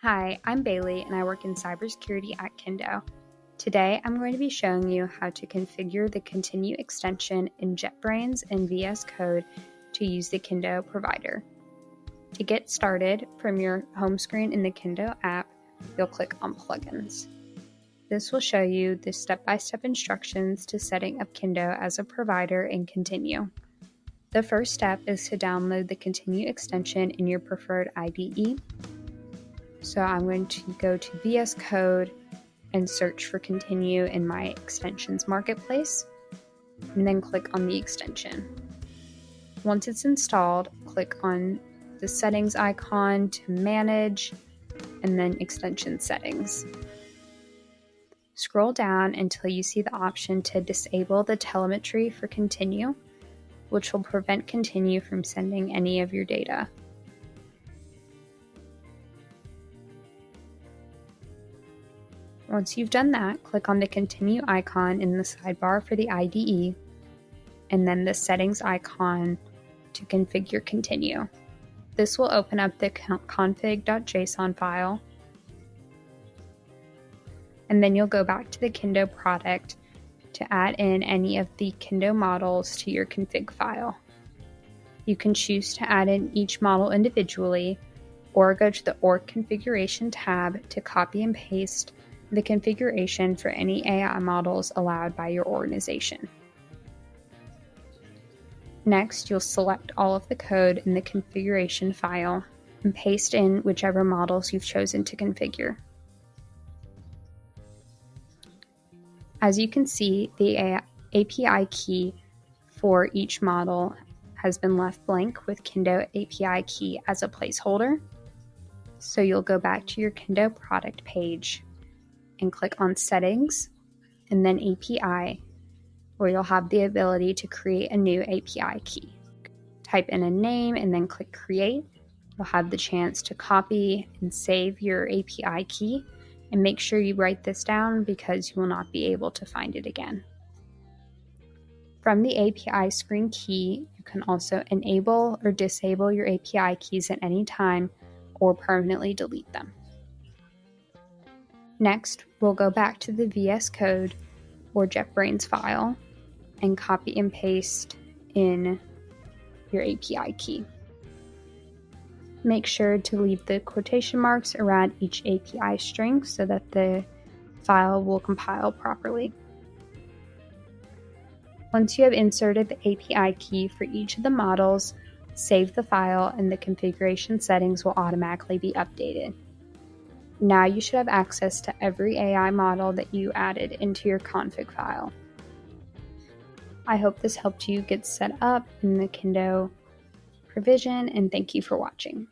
Hi, I'm Bailey and I work in cybersecurity at Kindo. Today I'm going to be showing you how to configure the Continue extension in Jetbrains and VScode to use the Kindo provider. To get started, from your home screen in the Kindo app, you'll click on Plugins. This will show you the step-by-step instructions to setting up Kindo as a provider in Continue. The first step is to download the Continue extension in your preferred IDE. So I'm going to go to VScode and search for Continue in my extensions marketplace, and then click on the extension. Once it's installed, click on the settings icon to manage, and then extension settings. Scroll down until you see the option to disable the telemetry for Continue, which will prevent Continue from sending any of your data. Once you've done that, click on the Continue icon in the sidebar for the IDE, and then the settings icon to configure Continue. This will open up the config.json file, and then you'll go back to the Kindo product to add in any of the Kindo models to your config file. You can choose to add in each model individually, or go to the Org Configuration tab to copy and paste the configuration for any AI models allowed by your organization. Next, you'll select all of the code in the configuration file and paste in whichever models you've chosen to configure. As you can see, the API key for each model has been left blank with Kindo API key as a placeholder. So you'll go back to your Kindo product page and click on Settings, and then API, where you'll have the ability to create a new API key. Type in a name and then click Create. You'll have the chance to copy and save your API key, and make sure you write this down because you will not be able to find it again. From the API screen key, you can also enable or disable your API keys at any time or permanently delete them. Next, we'll go back to the VScode or Jetbrains file and copy and paste in your API key. Make sure to leave the quotation marks around each API string so that the file will compile properly. Once you have inserted the API key for each of the models, save the file and the configuration settings will automatically be updated. Now you should have access to every AI model that you added into your config file. I hope this helped you get set up in the Kindo provision, and thank you for watching.